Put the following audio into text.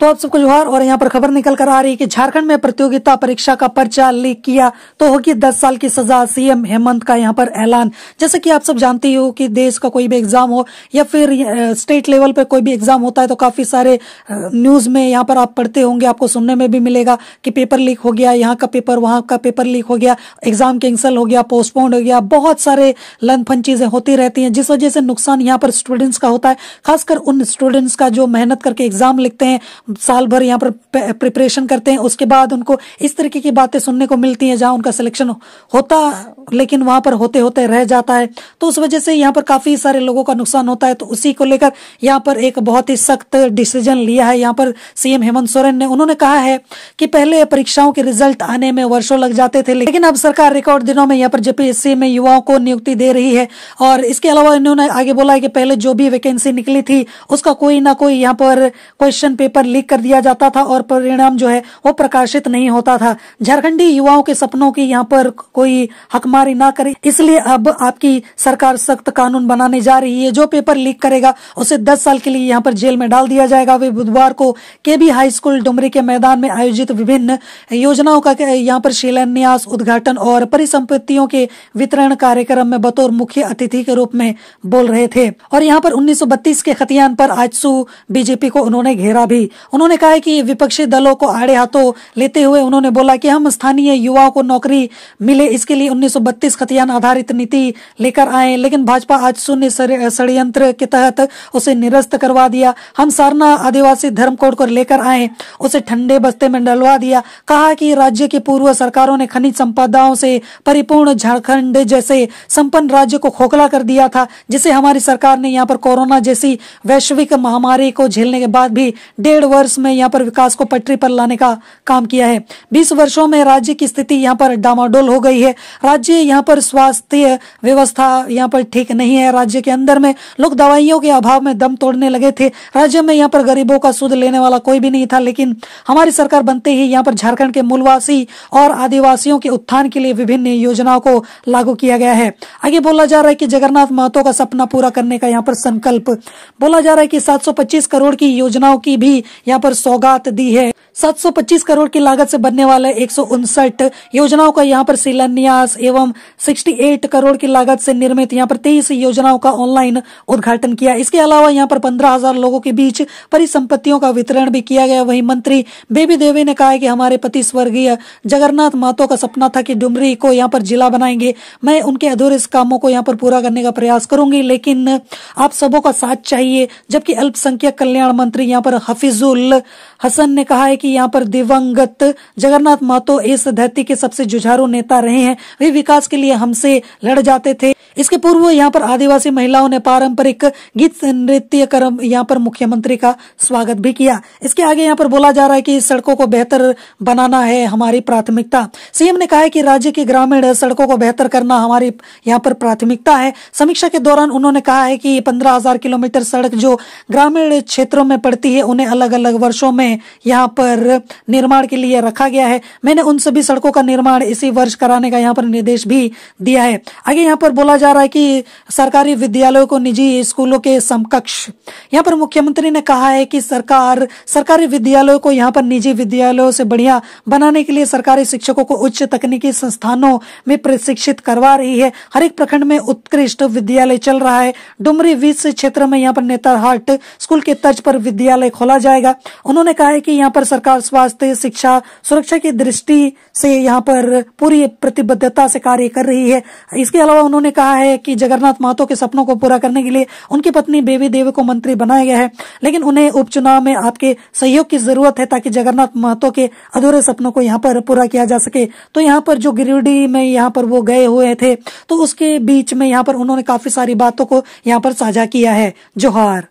तो आप सबको जोहार। और यहाँ पर खबर निकल कर आ रही है कि झारखंड में प्रतियोगिता परीक्षा का पर्चा लीक किया तो होगी 10 साल की सजा, सीएम हेमंत का यहाँ पर ऐलान। जैसे कि आप सब जानते हो कि देश का कोई भी एग्जाम हो या फिर स्टेट लेवल पे कोई भी एग्जाम होता है तो काफी सारे न्यूज में यहाँ पर आप पढ़ते होंगे, आपको सुनने में भी मिलेगा कि पेपर लीक हो गया, यहाँ का पेपर वहां का पेपर लीक हो गया, एग्जाम कैंसिल हो गया, पोस्टपोन हो गया, बहुत सारे लनफन चीजें होती रहती हैं, जिस वजह से नुकसान यहाँ पर स्टूडेंट्स का होता है। खासकर उन स्टूडेंट्स का जो मेहनत करके एग्जाम लिखते हैं, साल भर यहाँ पर प्रिपरेशन करते हैं, उसके बाद उनको इस तरीके की बातें सुनने को मिलती हैं जहां उनका सिलेक्शन होता लेकिन वहां पर होते होते रह जाता है। तो उस वजह से यहाँ पर काफी सारे लोगों का नुकसान होता है। तो उसी को लेकर यहाँ पर एक बहुत ही सख्त डिसीजन लिया है यहाँ पर सीएम हेमंत सोरेन ने। उन्होंने कहा है कि पहले परीक्षाओं के रिजल्ट आने में वर्षों लग जाते थे, लेकिन अब सरकार रिकॉर्ड दिनों में यहाँ पर जेपीएससी में युवाओं को नियुक्ति दे रही है। और इसके अलावा इन्होंने आगे बोला है कि पहले जो भी वैकेंसी निकली थी उसका कोई ना कोई यहाँ पर क्वेश्चन पेपर लीक कर दिया जाता था और परिणाम जो है वो प्रकाशित नहीं होता था। झारखंडी युवाओं के सपनों की यहाँ पर कोई हकमारी ना करे, इसलिए अब आपकी सरकार सख्त कानून बनाने जा रही है। जो पेपर लीक करेगा उसे 10 साल के लिए यहाँ पर जेल में डाल दिया जाएगा। वे बुधवार को केबी हाई स्कूल डुमरी के मैदान में आयोजित विभिन्न योजनाओं का यहाँ पर शिलान्यास, उद्घाटन और परिसंपत्तियों के वितरण कार्यक्रम में बतौर मुख्य अतिथि के रूप में बोल रहे थे। और यहाँ पर 1932 के खतियान पर आजसू बीजेपी को उन्होंने घेरा भी। उन्होंने कहा है कि विपक्षी दलों को आड़े हाथों लेते हुए उन्होंने बोला कि हम स्थानीय युवाओं को नौकरी मिले, इसके लिए 1932 खतियान आधारित नीति लेकर आए, लेकिन भाजपा आजसू ने षड्यंत्र के तहत उसे निरस्त करवा दिया। हम सारना आदिवासी धर्म कोड को लेकर आए, उसे ठंडे बस्ते में डलवा दिया। कहा कि राज्य की पूर्व सरकारों ने खनिज संपदाओं से परिपूर्ण झारखंड जैसे संपन्न राज्य को खोखला कर दिया था, जिसे हमारी सरकार ने यहाँ पर कोरोना जैसी वैश्विक महामारी को झेलने के बाद भी 1.5 वर्ष में यहाँ पर विकास को पटरी पर लाने का काम किया है। 20 वर्षों में राज्य की स्थिति यहाँ पर डामाडोल हो गई है। राज्य यहाँ पर स्वास्थ्य व्यवस्था यहाँ पर ठीक नहीं है। राज्य के अंदर में लोग दवाइयों के अभाव में दम तोड़ने लगे थे। राज्य में यहाँ पर गरीबों का सुध लेने वाला कोई भी नहीं था, लेकिन हमारी सरकार बनते ही यहाँ पर झारखंड के मूलवासी और आदिवासियों के उत्थान के लिए विभिन्न योजनाओं को लागू किया गया है। आगे बोला जा रहा है कि जगन्नाथ महतो का सपना पूरा करने का यहाँ पर संकल्प बोला जा रहा है कि 725 करोड़ की योजनाओं की भी यहाँ पर सौगात दी है। 725 करोड़ की लागत से बनने वाले 159 योजनाओं का यहाँ पर शिलान्यास एवं 68 करोड़ की लागत से निर्मित यहाँ पर 23 योजनाओं का ऑनलाइन उद्घाटन किया। इसके अलावा यहाँ पर 15,000 लोगों के बीच परिसंपत्तियों का वितरण भी किया गया। वहीं मंत्री बेबी देवी ने कहा है कि हमारे पति स्वर्गीय जगन्नाथ महतो का सपना था कि डुमरी को यहाँ पर जिला बनाएंगे। मैं उनके अधूरे कामों को यहाँ पर पूरा करने का प्रयास करूंगी, लेकिन आप सबों का साथ चाहिए। जबकि अल्पसंख्यक कल्याण मंत्री यहाँ पर हफीजुल हसन ने कहा है कि यहाँ पर दिवंगत जगन्नाथ महतो इस धरती के सबसे जुझारू नेता रहे हैं। वे विकास के लिए हमसे लड़ जाते थे। इसके पूर्व यहाँ पर आदिवासी महिलाओं ने पारंपरिक गीत नृत्य कर यहाँ पर मुख्यमंत्री का स्वागत भी किया। इसके आगे यहाँ पर बोला जा रहा है कि सड़कों को बेहतर बनाना है हमारी प्राथमिकता। सीएम ने कहा है कि राज्य की ग्रामीण सड़कों को बेहतर करना हमारी यहाँ पर प्राथमिकता है। समीक्षा के दौरान उन्होंने कहा है कि 15,000 किलोमीटर सड़क जो ग्रामीण क्षेत्रों में पड़ती है उन्हें अलग अलग वर्षों में यहाँ पर निर्माण के लिए रखा गया है। मैंने उन सभी सड़कों का निर्माण इसी वर्ष कराने का यहाँ पर निर्देश भी दिया है। आगे यहाँ पर बोला जा रहा है कि सरकारी विद्यालयों को निजी स्कूलों के समकक्ष यहाँ पर मुख्यमंत्री ने कहा है कि सरकार सरकारी विद्यालयों को यहाँ पर निजी विद्यालयों से बढ़िया बनाने के लिए सरकारी शिक्षकों को उच्च तकनीकी संस्थानों में प्रशिक्षित करवा रही है। हर एक प्रखंड में उत्कृष्ट विद्यालय चल रहा है। डुमरी 20 क्षेत्र में यहाँ पर नेतरहाट स्कूल के तर्ज पर विद्यालय खोला जाएगा। उन्होंने कहा है कि यहाँ पर सरकार स्वास्थ्य, शिक्षा, सुरक्षा की दृष्टि से यहाँ पर पूरी प्रतिबद्धता से कार्य कर रही है। इसके अलावा उन्होंने कहा है कि जगन्नाथ महतो के सपनों को पूरा करने के लिए उनकी पत्नी बेबी देवी को मंत्री बनाया गया है, लेकिन उन्हें उपचुनाव में आपके सहयोग की जरूरत है ताकि जगन्नाथ महतो के अधूरे सपनों को यहाँ पर पूरा किया जा सके। तो यहाँ पर जो गिरिडीह में यहाँ पर वो गए हुए थे तो उसके बीच में यहाँ पर उन्होंने काफी सारी बातों को यहाँ पर साझा किया है। जोहार।